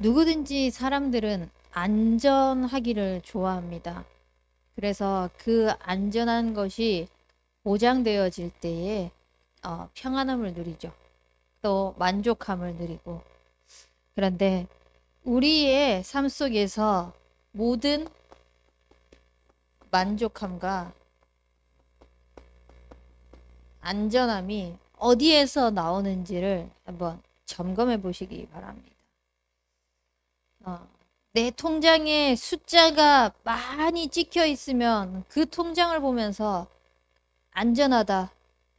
누구든지 사람들은 안전하기를 좋아합니다. 그래서 그 안전한 것이 보장되어질 때에 평안함을 누리죠. 또 만족함을 누리고. 그런데 우리의 삶 속에서 모든 만족함과 안전함이 어디에서 나오는지를 한번 점검해 보시기 바랍니다. 내 통장에 숫자가 많이 찍혀 있으면 그 통장을 보면서 안전하다,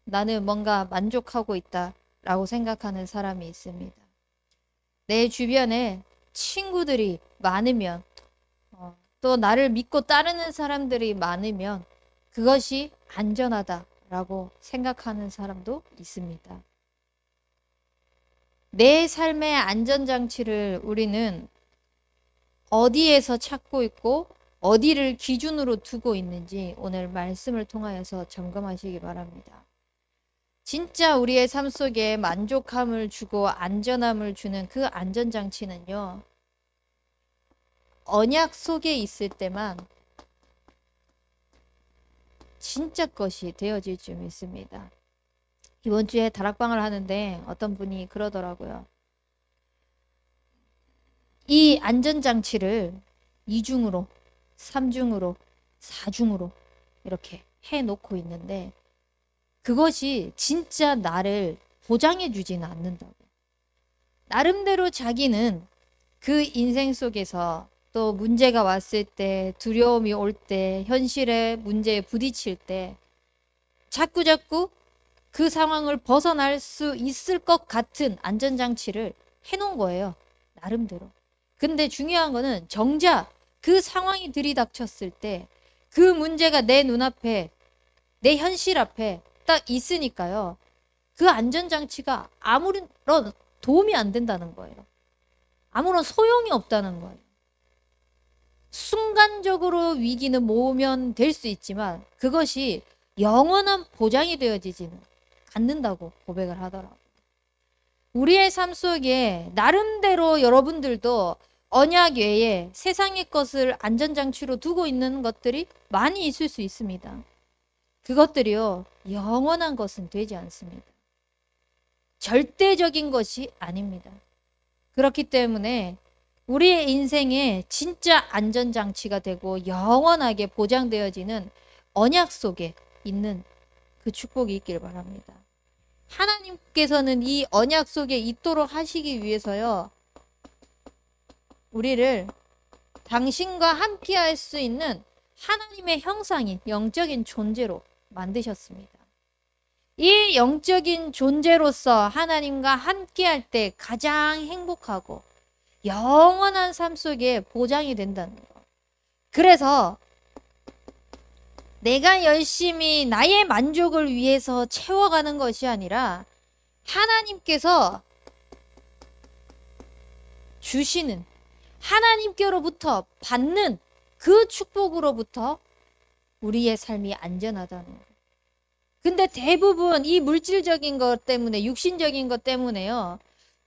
나는 뭔가 만족하고 있다 라고 생각하는 사람이 있습니다. 내 주변에 친구들이 많으면 또 나를 믿고 따르는 사람들이 많으면 그것이 안전하다 라고 생각하는 사람도 있습니다. 내 삶의 안전장치를 우리는 어디에서 찾고 있고 어디를 기준으로 두고 있는지 오늘 말씀을 통하여서 점검하시기 바랍니다. 진짜 우리의 삶 속에 만족함을 주고 안전함을 주는 그 안전장치는요, 언약 속에 있을 때만 진짜 것이 되어질 줄 믿습니다. 이번 주에 다락방을 하는데 어떤 분이 그러더라고요. 이 안전장치를 2중으로, 3중으로, 4중으로 이렇게 해놓고 있는데 그것이 진짜 나를 보장해 주지는 않는다고. 나름대로 자기는 그 인생 속에서 또 문제가 왔을 때, 두려움이 올 때, 현실의 문제에 부딪힐 때 자꾸자꾸 그 상황을 벗어날 수 있을 것 같은 안전장치를 해놓은 거예요. 나름대로. 근데 중요한 거는 정작 그 상황이 들이닥쳤을 때 그 문제가 내 눈앞에, 내 현실 앞에 딱 있으니까요. 그 안전장치가 아무런 도움이 안 된다는 거예요. 아무런 소용이 없다는 거예요. 순간적으로 위기는 모으면 될 수 있지만 그것이 영원한 보장이 되어지지는 않는다고 고백을 하더라고요. 우리의 삶 속에 나름대로 여러분들도 언약 외에 세상의 것을 안전장치로 두고 있는 것들이 많이 있을 수 있습니다. 그것들이요, 영원한 것은 되지 않습니다. 절대적인 것이 아닙니다. 그렇기 때문에 우리의 인생에 진짜 안전장치가 되고 영원하게 보장되어지는 언약 속에 있는 그 축복이 있길 바랍니다. 하나님께서는 이 언약 속에 있도록 하시기 위해서요, 우리를 당신과 함께 할 수 있는 하나님의 형상인 영적인 존재로 만드셨습니다. 이 영적인 존재로서 하나님과 함께 할 때 가장 행복하고 영원한 삶 속에 보장이 된다는 거. 그래서 내가 열심히 나의 만족을 위해서 채워가는 것이 아니라 하나님께서 주시는, 하나님께로부터 받는 그 축복으로부터 우리의 삶이 안전하다는 거예요. 근데 대부분 이 물질적인 것 때문에, 육신적인 것 때문에요,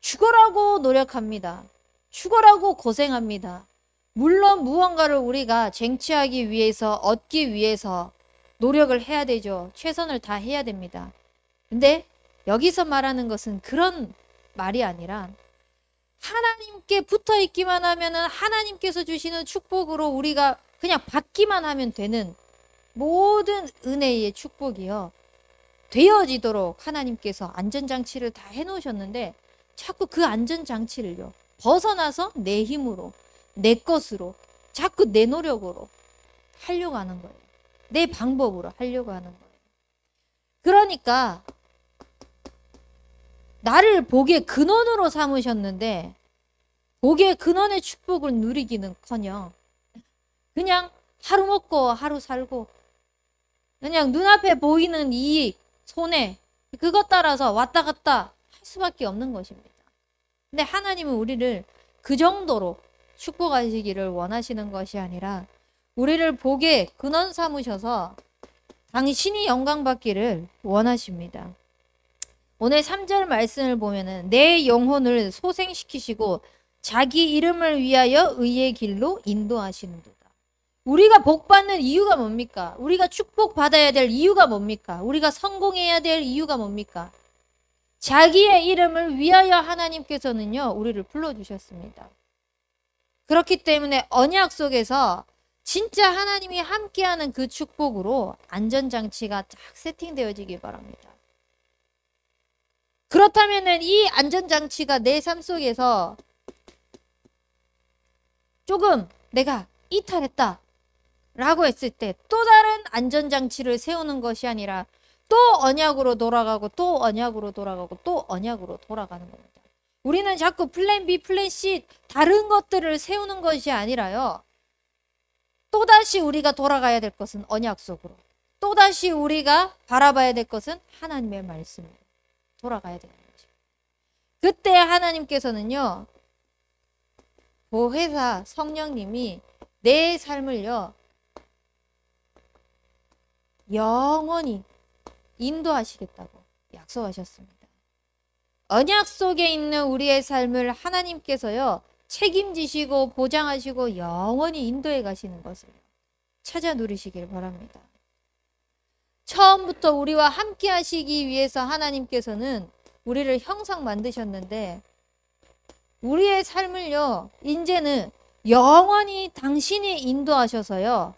죽어라고 노력합니다. 죽어라고 고생합니다. 물론 무언가를 우리가 쟁취하기 위해서, 얻기 위해서 노력을 해야 되죠. 최선을 다해야 됩니다. 근데 여기서 말하는 것은 그런 말이 아니라 하나님께 붙어 있기만 하면은 하나님께서 주시는 축복으로 우리가 그냥 받기만 하면 되는 모든 은혜의 축복이요, 되어지도록 하나님께서 안전장치를 다 해놓으셨는데 자꾸 그 안전장치를요 벗어나서 내 힘으로, 내 것으로, 자꾸 내 노력으로 하려고 하는 거예요. 내 방법으로 하려고 하는 거예요. 그러니까 나를 복의 근원으로 삼으셨는데 복의 근원의 축복을 누리기는커녕 그냥 하루 먹고 하루 살고 그냥 눈앞에 보이는 이익, 손해, 그것 따라서 왔다 갔다 할 수밖에 없는 것입니다. 근데 하나님은 우리를 그 정도로 축복하시기를 원하시는 것이 아니라 우리를 복의 근원 삼으셔서 당신이 영광 받기를 원하십니다. 오늘 3절 말씀을 보면은 내 영혼을 소생시키시고 자기 이름을 위하여 의의 길로 인도하시는도다. 우리가 복 받는 이유가 뭡니까? 우리가 축복 받아야 될 이유가 뭡니까? 우리가 성공해야 될 이유가 뭡니까? 자기의 이름을 위하여 하나님께서는요, 우리를 불러주셨습니다. 그렇기 때문에 언약 속에서 진짜 하나님이 함께하는 그 축복으로 안전장치가 딱 세팅되어지기 바랍니다. 그렇다면 이 안전장치가 내 삶 속에서 조금 내가 이탈했다 라고 했을 때 또 다른 안전장치를 세우는 것이 아니라 또 언약으로 돌아가고 또 언약으로 돌아가고 또 언약으로 돌아가는 겁니다. 우리는 자꾸 플랜 B, 플랜 C 다른 것들을 세우는 것이 아니라요. 또다시 우리가 돌아가야 될 것은 언약 속으로. 또다시 우리가 바라봐야 될 것은 하나님의 말씀으로 돌아가야 되는 거죠. 그때 하나님께서는요. 보혜사 성령님이 내 삶을요. 영원히 인도하시겠다고 약속하셨습니다. 언약 속에 있는 우리의 삶을 하나님께서요. 책임지시고 보장하시고 영원히 인도해 가시는 것을 찾아 누리시길 바랍니다. 처음부터 우리와 함께 하시기 위해서 하나님께서는 우리를 형상 만드셨는데 우리의 삶을요. 이제는 영원히 당신이 인도하셔서요.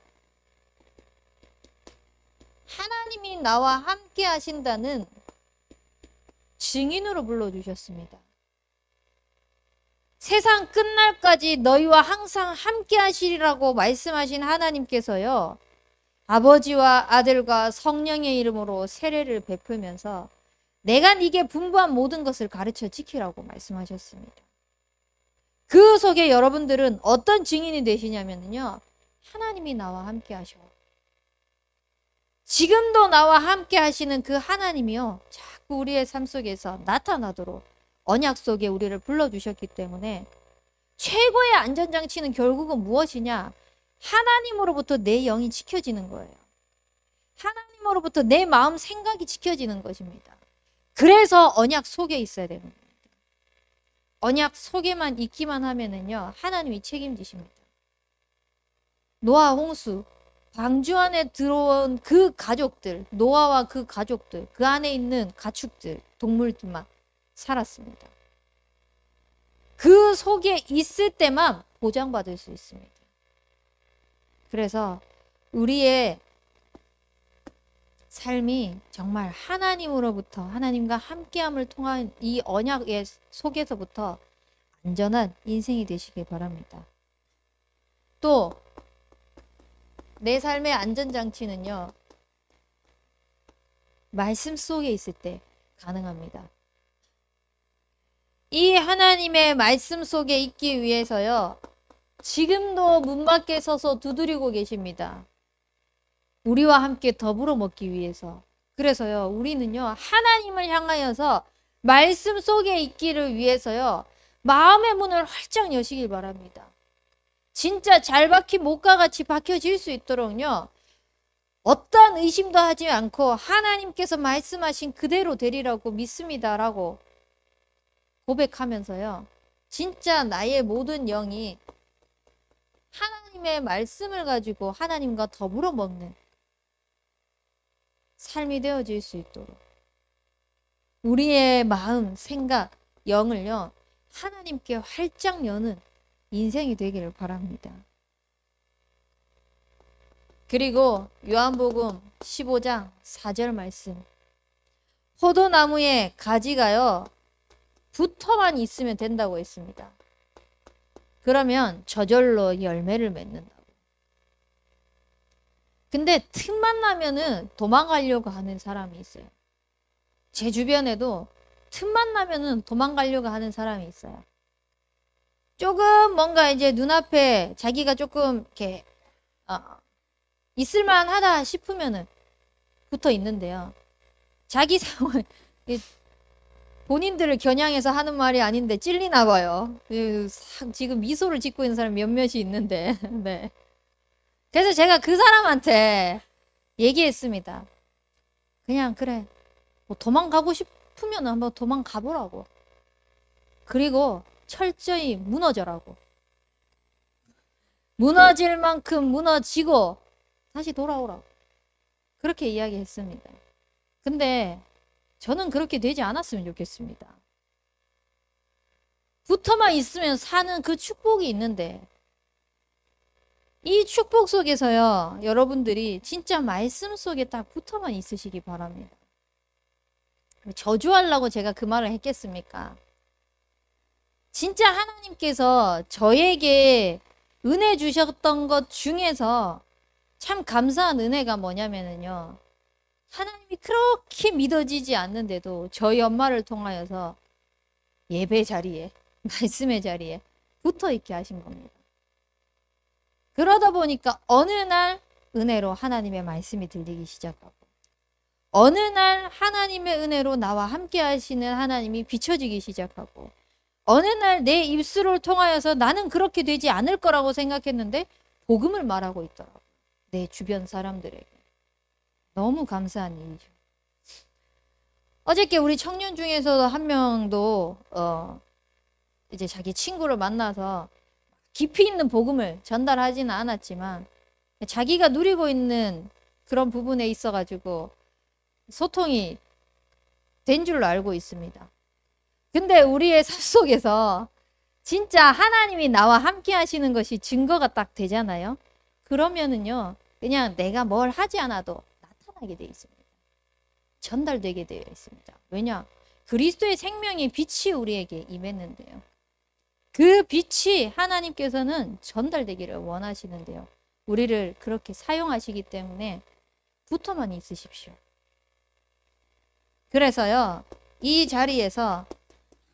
하나님이 나와 함께 하신다는 증인으로 불러주셨습니다. 세상 끝날까지 너희와 항상 함께 하시리라고 말씀하신 하나님께서요. 아버지와 아들과 성령의 이름으로 세례를 베풀면서 내가 네게 분부한 모든 것을 가르쳐 지키라고 말씀하셨습니다. 그 속에 여러분들은 어떤 증인이 되시냐면요. 하나님이 나와 함께 하셔. 지금도 나와 함께 하시는 그 하나님이요. 자꾸 우리의 삶 속에서 나타나도록 언약 속에 우리를 불러주셨기 때문에 최고의 안전장치는 결국은 무엇이냐? 하나님으로부터 내 영이 지켜지는 거예요. 하나님으로부터 내 마음 생각이 지켜지는 것입니다. 그래서 언약 속에 있어야 되는 겁니다. 언약 속에만 있기만 하면은요. 하나님이 책임지십니다. 노아 홍수 방주 안에 들어온 그 가족들, 노아와 그 가족들, 그 안에 있는 가축들, 동물들만 살았습니다. 그 속에 있을 때만 보장받을 수 있습니다. 그래서 우리의 삶이 정말 하나님으로부터 하나님과 함께함을 통한 이 언약의 속에서부터 안전한 인생이 되시길 바랍니다. 또 내 삶의 안전장치는요. 말씀 속에 있을 때 가능합니다. 이 하나님의 말씀 속에 있기 위해서요. 지금도 문 밖에 서서 두드리고 계십니다. 우리와 함께 더불어 먹기 위해서. 그래서요. 우리는요. 하나님을 향하여서 말씀 속에 있기를 위해서요. 마음의 문을 활짝 여시길 바랍니다. 진짜 잘 박힌 목과 같이 박혀질 수 있도록요. 어떤 의심도 하지 않고 하나님께서 말씀하신 그대로 되리라고 믿습니다라고 고백하면서요. 진짜 나의 모든 영이 하나님의 말씀을 가지고 하나님과 더불어 먹는 삶이 되어질 수 있도록 우리의 마음, 생각, 영을요. 하나님께 활짝 여는 인생이 되기를 바랍니다. 그리고 요한복음 15장 4절 말씀. 포도나무에 가지가요. 붙어만 있으면 된다고 했습니다. 그러면 저절로 열매를 맺는다고. 근데 틈만 나면은 도망가려고 하는 사람이 있어요. 제 주변에도 틈만 나면은 도망가려고 하는 사람이 있어요. 조금 뭔가 이제 눈앞에 자기가 조금 이렇게 있을만하다 싶으면은 붙어 있는데요. 자기 상황 본인들을 겨냥해서 하는 말이 아닌데 찔리나 봐요. 지금 미소를 짓고 있는 사람이 몇몇이 있는데. 네. 그래서 제가 그 사람한테 얘기했습니다. 그냥 그래. 뭐 도망가고 싶으면 한번 도망가 보라고. 그리고 철저히 무너져라고. 무너질 만큼 무너지고 다시 돌아오라고. 그렇게 이야기했습니다. 근데 저는 그렇게 되지 않았으면 좋겠습니다. 붙어만 있으면 사는 그 축복이 있는데 이 축복 속에서요, 여러분들이 진짜 말씀 속에 딱 붙어만 있으시기 바랍니다. 저주하려고 제가 그 말을 했겠습니까? 진짜 하나님께서 저에게 은혜 주셨던 것 중에서 참 감사한 은혜가 뭐냐면요, 하나님이 그렇게 믿어지지 않는데도 저희 엄마를 통하여서 예배 자리에, 말씀의 자리에 붙어 있게 하신 겁니다. 그러다 보니까 어느 날 은혜로 하나님의 말씀이 들리기 시작하고, 어느 날 하나님의 은혜로 나와 함께 하시는 하나님이 비춰지기 시작하고, 어느 날 내 입술을 통하여서 나는 그렇게 되지 않을 거라고 생각했는데 복음을 말하고 있더라고요. 내 주변 사람들에게. 너무 감사한 일이죠. 어저께 우리 청년 중에서도 한 명도 이제 자기 친구를 만나서 깊이 있는 복음을 전달하지는 않았지만 자기가 누리고 있는 그런 부분에 있어가지고 소통이 된 줄로 알고 있습니다. 근데 우리의 삶 속에서 진짜 하나님이 나와 함께 하시는 것이 증거가 딱 되잖아요. 그러면은요, 그냥 내가 뭘 하지 않아도 나타나게 되어 있습니다. 전달되게 되어 있습니다. 왜냐? 그리스도의 생명의 빛이 우리에게 임했는데요. 그 빛이 하나님께서는 전달되기를 원하시는데요. 우리를 그렇게 사용하시기 때문에 붙어만 있으십시오. 그래서요, 이 자리에서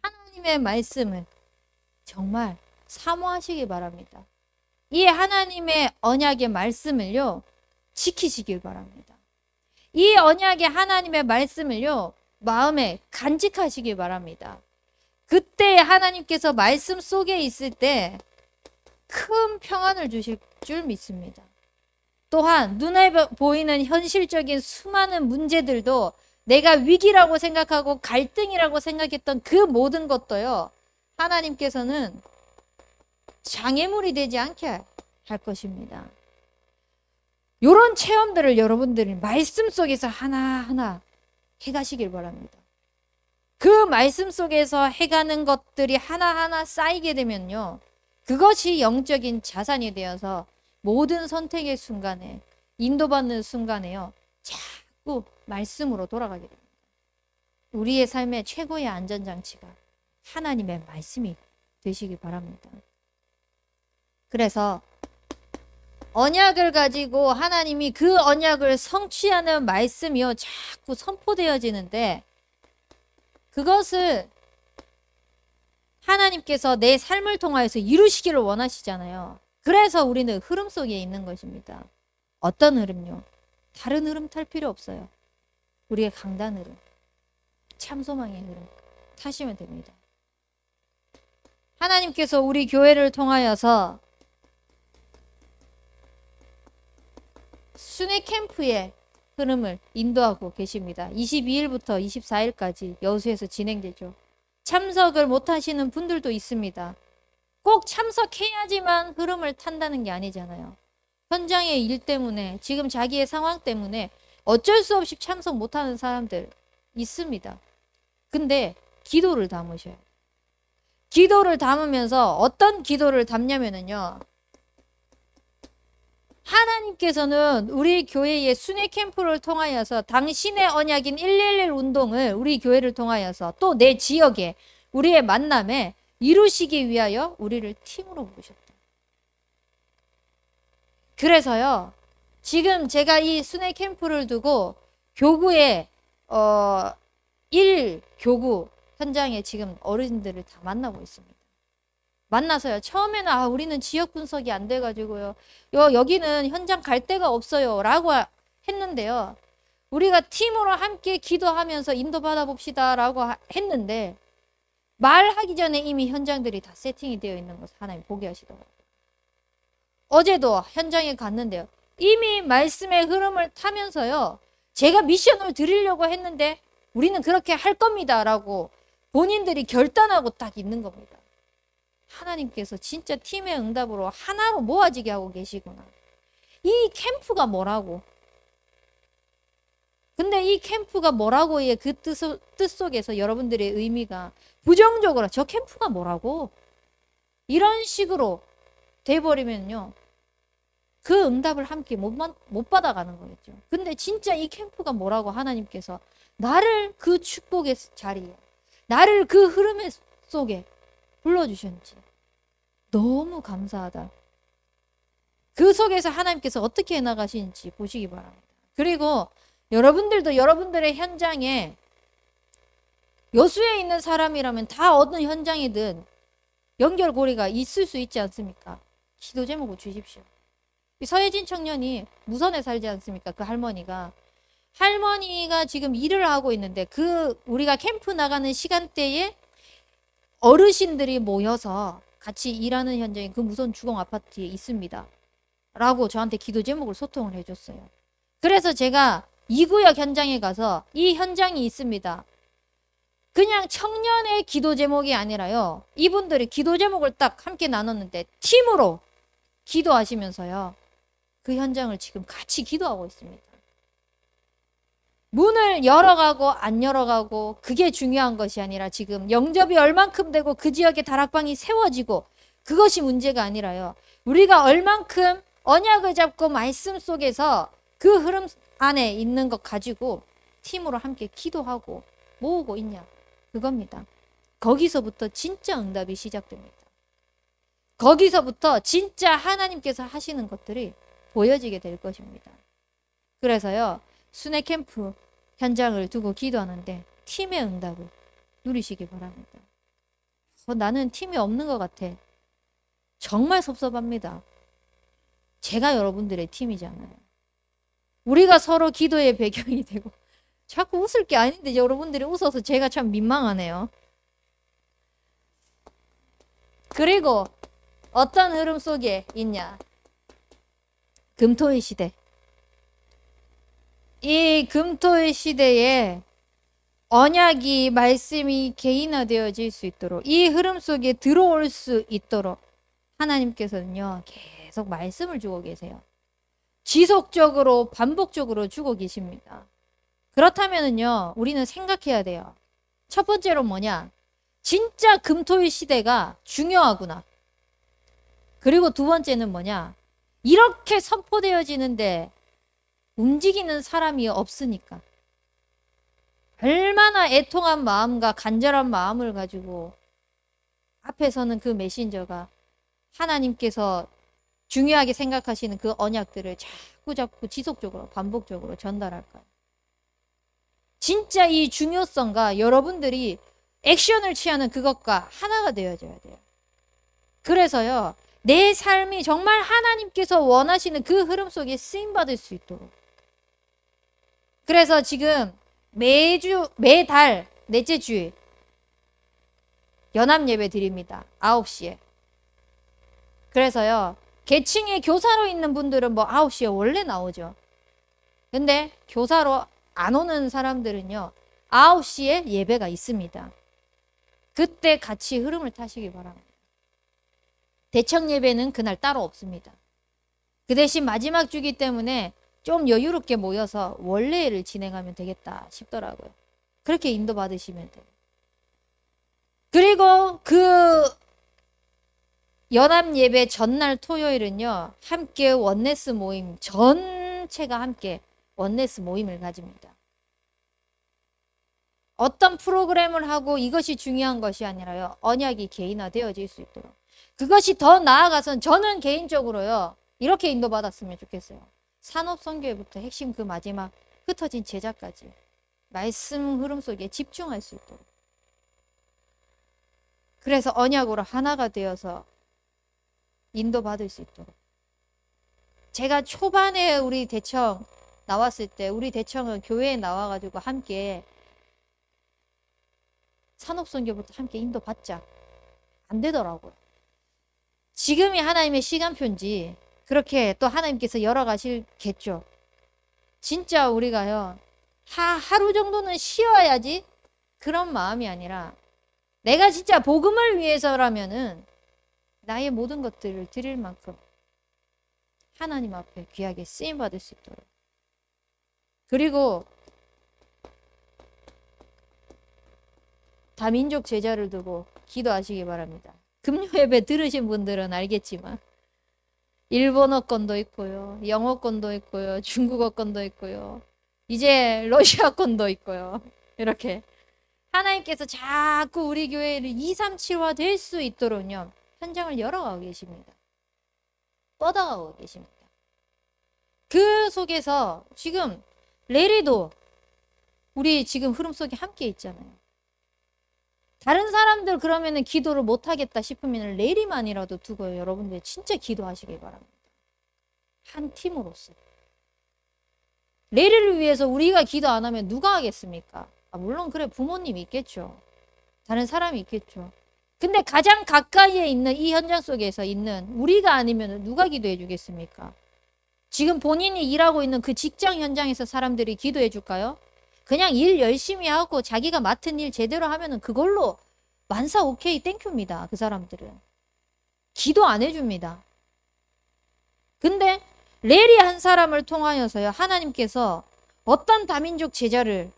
하나님의 말씀을 정말 사모하시기 바랍니다. 이 하나님의 언약의 말씀을요, 지키시길 바랍니다. 이 언약의 하나님의 말씀을요, 마음에 간직하시기 바랍니다. 그때 하나님께서 말씀 속에 있을 때 큰 평안을 주실 줄 믿습니다. 또한 눈에 보이는 현실적인 수많은 문제들도 내가 위기라고 생각하고 갈등이라고 생각했던 그 모든 것도요, 하나님께서는 장애물이 되지 않게 할 것입니다. 이런 체험들을 여러분들이 말씀 속에서 하나하나 해가시길 바랍니다. 그 말씀 속에서 해가는 것들이 하나하나 쌓이게 되면요, 그것이 영적인 자산이 되어서 모든 선택의 순간에, 인도받는 순간에요, 자꾸 말씀으로 돌아가게 됩니다. 우리의 삶의 최고의 안전장치가 하나님의 말씀이 되시기 바랍니다. 그래서 언약을 가지고 하나님이 그 언약을 성취하는 말씀이요, 자꾸 선포되어지는데 그것을 하나님께서 내 삶을 통하여서 이루시기를 원하시잖아요. 그래서 우리는 흐름 속에 있는 것입니다. 어떤 흐름요? 다른 흐름 탈 필요 없어요. 우리의 강단 흐름, 참소망의 흐름 타시면 됩니다. 하나님께서 우리 교회를 통하여서 순회 캠프의 흐름을 인도하고 계십니다. 22일부터 24일까지 여수에서 진행되죠. 참석을 못하시는 분들도 있습니다. 꼭 참석해야지만 흐름을 탄다는 게 아니잖아요. 현장의 일 때문에, 지금 자기의 상황 때문에 어쩔 수 없이 참석 못하는 사람들 있습니다. 근데 기도를 담으셔요. 기도를 담으면서 어떤 기도를 담냐면요, 하나님께서는 우리 교회의 순회 캠프를 통하여서 당신의 언약인 111 운동을 우리 교회를 통하여서 또 내 지역에 우리의 만남에 이루시기 위하여 우리를 팀으로 부르셨다. 그래서요, 지금 제가 이 순회 캠프를 두고 교구의 1교구 현장에 지금 어르신들을 다 만나고 있습니다. 만나서요, 처음에는 우리는 지역 분석이 안 돼가지고요, 여기는 현장 갈 데가 없어요 라고 했는데요, 우리가 팀으로 함께 기도하면서 인도받아 봅시다 라고 했는데 말하기 전에 이미 현장들이 다 세팅이 되어 있는 것을 하나님 보게 하시더라고요. 어제도 현장에 갔는데요, 이미 말씀의 흐름을 타면서요, 제가 미션을 드리려고 했는데 우리는 그렇게 할 겁니다 라고 본인들이 결단하고 딱 있는 겁니다. 하나님께서 진짜 팀의 응답으로 하나로 모아지게 하고 계시구나. 이 캠프가 뭐라고? 근데 이 캠프가 뭐라고의 그 뜻 속에서 여러분들의 의미가 부정적으로 저 캠프가 뭐라고? 이런 식으로 돼버리면요. 그 응답을 함께 못 받아가는 거겠죠. 근데 진짜 이 캠프가 뭐라고 하나님께서 나를 그 축복의 자리에, 나를 그 흐름 속에 불러주셨는지 너무 감사하다. 그 속에서 하나님께서 어떻게 해나가시는지 보시기 바랍니다. 그리고 여러분들도 여러분들의 현장에 여수에 있는 사람이라면 다 어느 현장이든 연결고리가 있을 수 있지 않습니까? 기도 제목을 주십시오. 서혜진 청년이 무선에 살지 않습니까? 그 할머니가 지금 일을 하고 있는데 그 우리가 캠프 나가는 시간대에 어르신들이 모여서 같이 일하는 현장이 그 무선 주공 아파트에 있습니다. 라고 저한테 기도 제목을 소통을 해줬어요. 그래서 제가 이 구역 현장에 가서 이 현장이 있습니다. 그냥 청년의 기도 제목이 아니라요. 이분들이 기도 제목을 딱 함께 나눴는데 팀으로 기도하시면서요. 그 현장을 지금 같이 기도하고 있습니다. 문을 열어가고 안 열어가고 그게 중요한 것이 아니라 지금 영접이 얼만큼 되고 그 지역에 다락방이 세워지고 그것이 문제가 아니라요. 우리가 얼만큼 언약을 잡고 말씀 속에서 그 흐름 안에 있는 것 가지고 팀으로 함께 기도하고 모으고 있냐. 그겁니다. 거기서부터 진짜 응답이 시작됩니다. 거기서부터 진짜 하나님께서 하시는 것들이 보여지게 될 것입니다. 그래서요. 순회 캠프 현장을 두고 기도하는데 팀의 응답을 누리시기 바랍니다. 나는 팀이 없는 것 같아. 정말 섭섭합니다. 제가 여러분들의 팀이잖아요. 우리가 서로 기도의 배경이 되고 자꾸 웃을 게 아닌데 여러분들이 웃어서 제가 참 민망하네요. 그리고 어떤 흐름 속에 있냐? 금토의 시대. 이 금토의 시대에 언약이 말씀이 개인화되어질 수 있도록 이 흐름 속에 들어올 수 있도록 하나님께서는요. 계속 말씀을 주고 계세요. 지속적으로 반복적으로 주고 계십니다. 그렇다면은요. 우리는 생각해야 돼요. 첫 번째로 뭐냐? 진짜 금토의 시대가 중요하구나. 그리고 두 번째는 뭐냐? 이렇게 선포되어지는데 움직이는 사람이 없으니까. 얼마나 애통한 마음과 간절한 마음을 가지고 앞에서는 그 메신저가 하나님께서 중요하게 생각하시는 그 언약들을 자꾸 지속적으로 반복적으로 전달할까요? 진짜 이 중요성과 여러분들이 액션을 취하는 그것과 하나가 되어져야 돼요. 그래서요. 내 삶이 정말 하나님께서 원하시는 그 흐름 속에 쓰임받을 수 있도록. 그래서 지금 매달 넷째 주일 연합 예배 드립니다. 9시에. 그래서요. 계층에 교사로 있는 분들은 뭐 9시에 원래 나오죠. 근데 교사로 안 오는 사람들은요. 9시에 예배가 있습니다. 그때 같이 흐름을 타시기 바랍니다. 대청 예배는 그날 따로 없습니다. 그 대신 마지막 주기 때문에 좀 여유롭게 모여서 원래를 진행하면 되겠다 싶더라고요. 그렇게 인도받으시면 돼요. 그리고 그 연합 예배 전날 토요일은요. 함께 원네스 모임 전체가 함께 원네스 모임을 가집니다. 어떤 프로그램을 하고 이것이 중요한 것이 아니라요. 언약이 개인화되어질 수 있도록. 그것이 더 나아가선 저는 개인적으로요. 이렇게 인도받았으면 좋겠어요. 산업선교회부터 핵심 그 마지막 흩어진 제자까지 말씀 흐름 속에 집중할 수 있도록. 그래서 언약으로 하나가 되어서 인도받을 수 있도록. 제가 초반에 우리 대청 나왔을 때 우리 대청은 교회에 나와가지고 함께 산업선교부터 함께 인도받자. 안 되더라고요. 지금이 하나님의 시간표인지 그렇게 또 하나님께서 열어가실겠죠. 진짜 우리가요. 하루 정도는 쉬어야지 그런 마음이 아니라 내가 진짜 복음을 위해서라면은 나의 모든 것들을 드릴 만큼 하나님 앞에 귀하게 쓰임받을 수 있도록. 그리고 다민족 제자를 두고 기도하시기 바랍니다. 금요 예배 들으신 분들은 알겠지만 일본어권도 있고요. 영어권도 있고요. 중국어권도 있고요. 이제 러시아권도 있고요. 이렇게 하나님께서 자꾸 우리 교회를 237화 될 수 있도록요. 현장을 열어가고 계십니다. 뻗어가고 계십니다. 그 속에서 지금 레리도 우리 지금 흐름 속에 함께 있잖아요. 다른 사람들 그러면은 기도를 못하겠다 싶으면 레리만이라도 두고 여러분들 진짜 기도하시기 바랍니다. 한 팀으로서. 레리를 위해서 우리가 기도 안 하면 누가 하겠습니까? 물론 그래 부모님이 있겠죠. 다른 사람이 있겠죠. 근데 가장 가까이에 있는 이 현장 속에서 있는 우리가 아니면 누가 기도해 주겠습니까? 지금 본인이 일하고 있는 그 직장 현장에서 사람들이 기도해 줄까요? 그냥 일 열심히 하고 자기가 맡은 일 제대로 하면은 그걸로 만사 오케이 땡큐입니다. 그 사람들은. 기도 안 해줍니다. 근데 레리 한 사람을 통하여서요. 하나님께서 어떤 다민족 제자를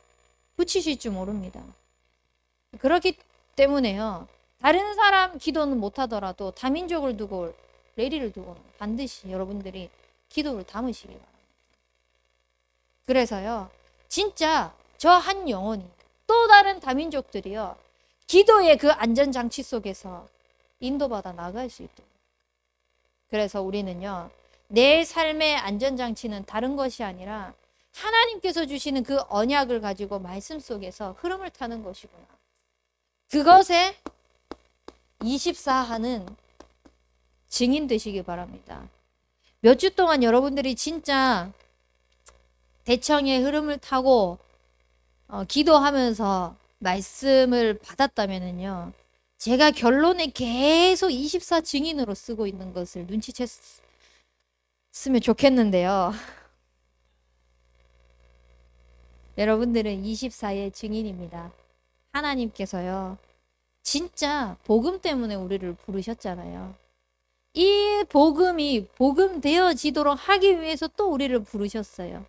붙이실 줄 모릅니다. 그렇기 때문에요. 다른 사람 기도는 못하더라도 다민족을 두고 레리를 두고는 반드시 여러분들이 기도를 담으시기 바랍니다. 그래서요. 진짜 저 한 영혼이 또 다른 다민족들이요. 기도의 그 안전장치 속에서 인도받아 나갈 수 있도록. 그래서 우리는요. 내 삶의 안전장치는 다른 것이 아니라 하나님께서 주시는 그 언약을 가지고 말씀 속에서 흐름을 타는 것이구나. 그것에 24하는 증인 되시기 바랍니다. 몇 주 동안 여러분들이 진짜 대청의 흐름을 타고 기도하면서 말씀을 받았다면요. 제가 결론에 계속 24 증인으로 쓰고 있는 것을 눈치챘으면 좋겠는데요. 여러분들은 24의 증인입니다. 하나님께서요. 진짜 복음 때문에 우리를 부르셨잖아요. 이 복음이 복음 되어지도록 하기 위해서 또 우리를 부르셨어요.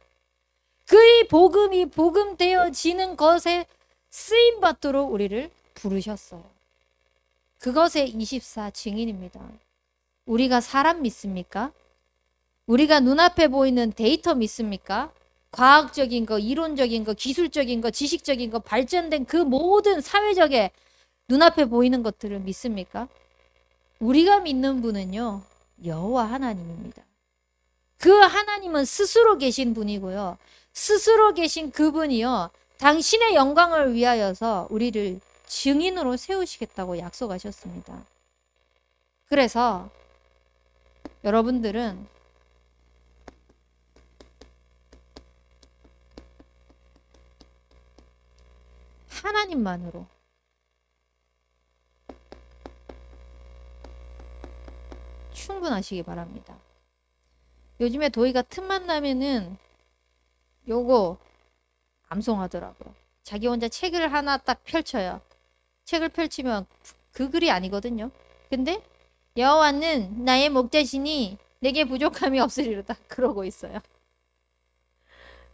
그 복음이 복음 되어지는 것에 쓰임 받도록 우리를 부르셨어요. 그것의 24 증인입니다. 우리가 사람 믿습니까? 우리가 눈앞에 보이는 데이터 믿습니까? 과학적인 거, 이론적인 거, 기술적인 거, 지식적인 거, 발전된 그 모든 사회적에 눈앞에 보이는 것들을 믿습니까? 우리가 믿는 분은요. 여호와 하나님입니다. 그 하나님은 스스로 계신 분이고요. 스스로 계신 그분이요. 당신의 영광을 위하여서 우리를 증인으로 세우시겠다고 약속하셨습니다. 그래서 여러분들은 하나님만으로 충분하시기 바랍니다. 요즘에 도희가 틈만 나면은 요거 암송하더라고요. 자기 혼자 책을 하나 딱 펼쳐요. 책을 펼치면 그 글이 아니거든요. 근데 여호와는 나의 목자시니 내게 부족함이 없으리라 딱 그러고 있어요.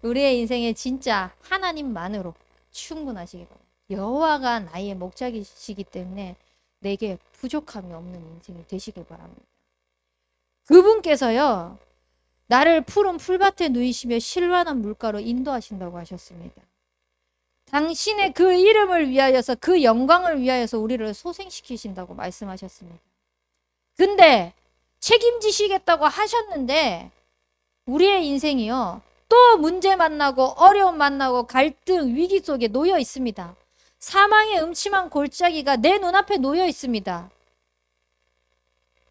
우리의 인생에 진짜 하나님만으로 충분하시기 바랍니다. 여호와가 나의 목자시기 때문에 내게 부족함이 없는 인생이 되시길 바랍니다. 그분께서요. 나를 푸른 풀밭에 누이시며 실만한 물가로 인도하신다고 하셨습니다. 당신의 그 이름을 위하여서 그 영광을 위하여서 우리를 소생시키신다고 말씀하셨습니다. 근데 책임지시겠다고 하셨는데 우리의 인생이요. 또 문제 만나고 어려움 만나고 갈등 위기 속에 놓여 있습니다. 사망의 음침한 골짜기가 내 눈앞에 놓여 있습니다.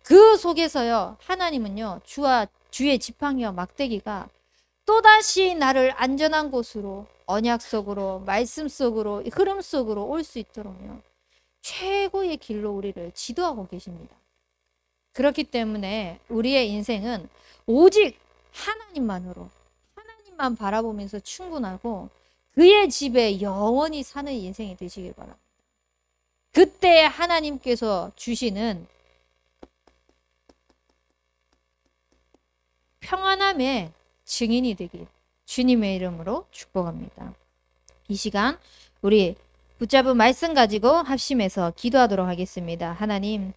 그 속에서요. 하나님은요. 주의 지팡이와 막대기가 또다시 나를 안전한 곳으로 언약 속으로 말씀 속으로 흐름 속으로 올 수 있도록요. 최고의 길로 우리를 지도하고 계십니다. 그렇기 때문에 우리의 인생은 오직 하나님만으로 하나님만 바라보면서 충분하고 그의 집에 영원히 사는 인생이 되시길 바랍니다. 그때 하나님께서 주시는 평안함의 증인이 되길 주님의 이름으로 축복합니다. 이 시간 우리 붙잡은 말씀 가지고 합심해서 기도하도록 하겠습니다. 하나님,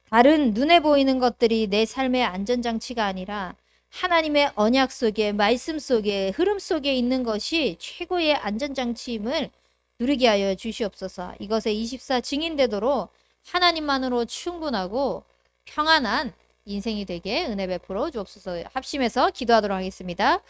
다른 눈에 보이는 것들이 내 삶의 안전장치가 아니라 하나님의 언약 속에, 말씀 속에, 흐름 속에 있는 것이 최고의 안전장치임을 누리게 하여 주시옵소서. 이것에 24 증인되도록 하나님만으로 충분하고 평안한 인생이 되게 은혜 베풀어 주옵소서. 합심해서 기도하도록 하겠습니다.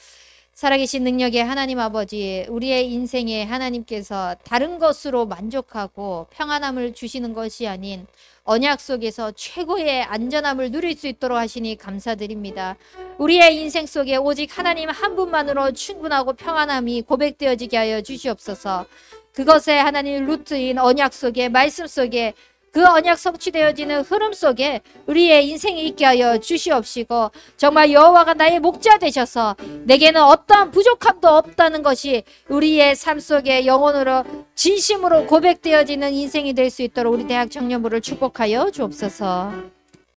살아계신 능력의 하나님 아버지, 우리의 인생에 하나님께서 다른 것으로 만족하고 평안함을 주시는 것이 아닌 언약 속에서 최고의 안전함을 누릴 수 있도록 하시니 감사드립니다. 우리의 인생 속에 오직 하나님 한 분만으로 충분하고 평안함이 고백되어지게 하여 주시옵소서. 그것에 하나님 루트인 언약 속에, 말씀 속에, 그 언약 성취되어지는 흐름 속에 우리의 인생이 있게 하여 주시옵시고, 정말 여호와가 나의 목자 되셔서 내게는 어떠한 부족함도 없다는 것이 우리의 삶 속에 영혼으로 진심으로 고백되어지는 인생이 될 수 있도록 우리 대학 청년부를 축복하여 주옵소서.